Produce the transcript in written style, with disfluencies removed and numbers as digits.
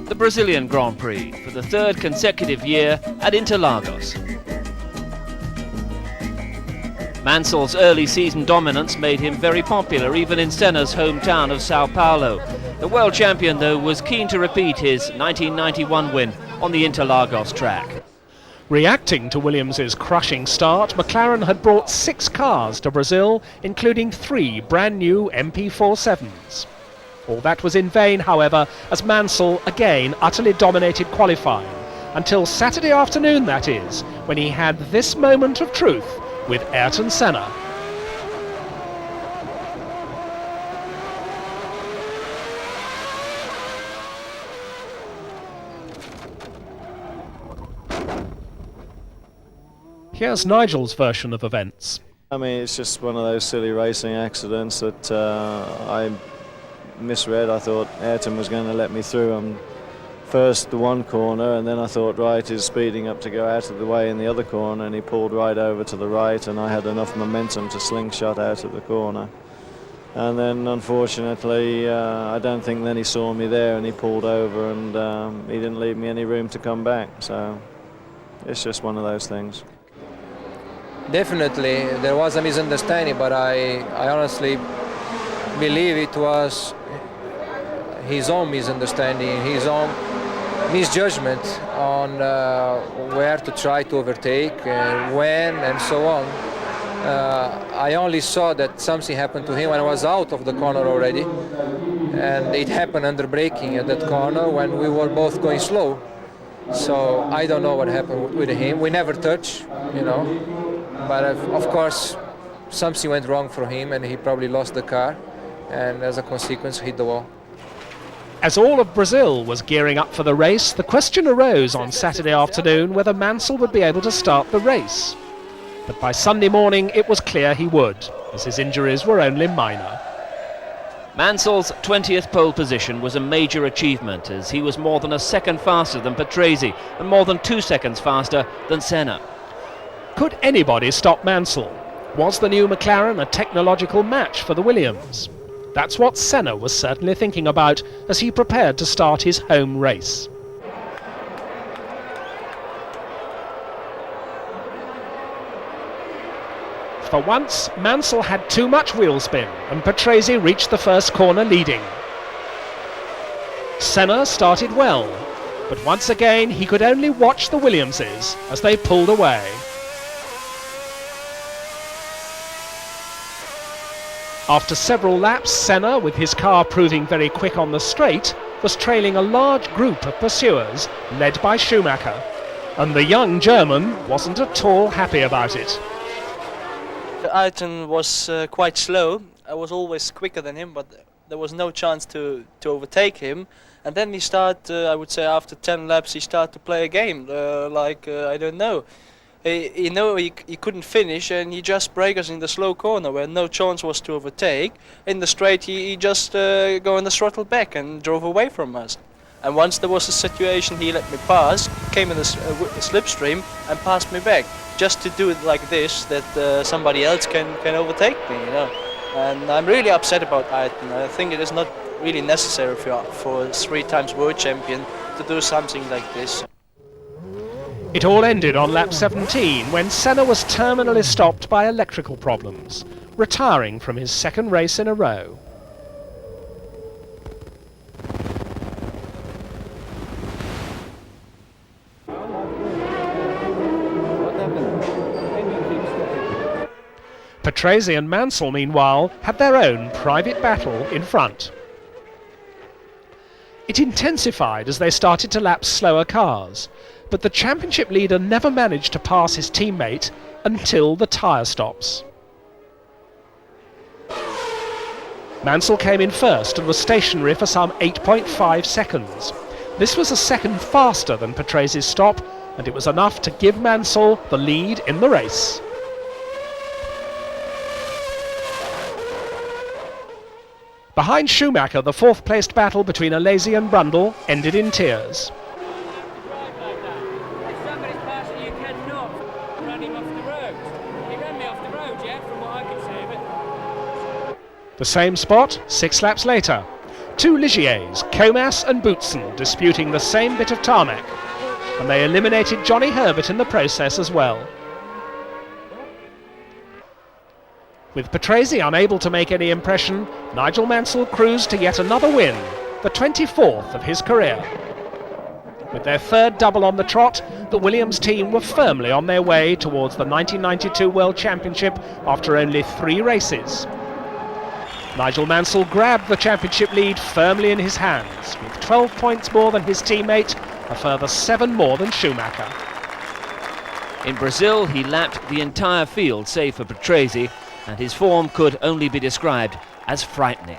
the Brazilian Grand Prix for the third consecutive year at Interlagos. Mansell's early season dominance made him very popular even in Senna's hometown of Sao Paulo. The world champion, though, was keen to repeat his 1991 win on the Interlagos track. Reacting to Williams' crushing start, McLaren had brought 6 cars to Brazil, including 3 brand new MP47s. All that was in vain, however, as Mansell again utterly dominated qualifying, until Saturday afternoon, that is, when he had this moment of truth with Ayrton Senna. Here's Nigel's version of events. I mean, it's just one of those silly racing accidents that I misread. I thought Ayrton was going to let me through on first the one corner, and then I thought, right, he's speeding up to go out of the way in the other corner, and he pulled right over to the right, and I had enough momentum to slingshot out of the corner. And then, unfortunately, I don't think then he saw me there, and he pulled over, and he didn't leave me any room to come back. So it's just one of those things. Definitely, there was a misunderstanding, but I honestly believe it was his own misunderstanding, his own misjudgment on where to try to overtake, when, and so on. I only saw that something happened to him when I was out of the corner already, and it happened under braking at that corner when we were both going slow. So I don't know what happened with him. We never touched, you know. But of course, something went wrong for him, and he probably lost the car, and as a consequence, hit the wall. As all of Brazil was gearing up for the race, the question arose on Saturday afternoon whether Mansell would be able to start the race. But by Sunday morning, it was clear he would, as his injuries were only minor. Mansell's 20th pole position was a major achievement, as he was more than a second faster than Patrese and more than 2 seconds faster than Senna. Could anybody stop Mansell? Was the new McLaren a technological match for the Williams? That's what Senna was certainly thinking about as he prepared to start his home race. For once, Mansell had too much wheel spin, and Patrese reached the first corner leading. Senna started well, but once again he could only watch the Williamses as they pulled away. After several laps, Senna, with his car proving very quick on the straight, was trailing a large group of pursuers led by Schumacher, and the young German wasn't at all happy about it. Ayrton was quite slow. I was always quicker than him, but there was no chance to overtake him. And then he started, I would say after 10 laps, he started to play a game, I don't know. He couldn't finish, and he just braked us in the slow corner where no chance was to overtake. In the straight, he just go on the throttle back and drove away from us. And once there was a situation, he let me pass, came in the slipstream and passed me back, just to do it like this, that somebody else can overtake me, you know. And I'm really upset about Ayrton. I think it is not really necessary for a 3-time world champion to do something like this. It all ended on lap 17 when Senna was terminally stopped by electrical problems, retiring from his second race in a row. Patrese and Mansell, meanwhile, had their own private battle in front. It intensified as they started to lap slower cars, but the championship leader never managed to pass his teammate until the tyre stops. Mansell came in first and was stationary for some 8.5 seconds. This was a second faster than Patrese's stop, and it was enough to give Mansell the lead in the race. Behind Schumacher, the fourth-placed battle between Alesi and Brundle ended in tears. The same spot 6 laps later. Two Ligiers, Comas and Boutsen, disputing the same bit of tarmac, and they eliminated Johnny Herbert in the process as well. With Patrese unable to make any impression, Nigel Mansell cruised to yet another win, the 24th of his career. With their third double on the trot, the Williams team were firmly on their way towards the 1992 World Championship after only 3 races. Nigel Mansell grabbed the championship lead firmly in his hands, with 12 points more than his teammate, a further 7 more than Schumacher. In Brazil, he lapped the entire field save for Patrese, and his form could only be described as frightening.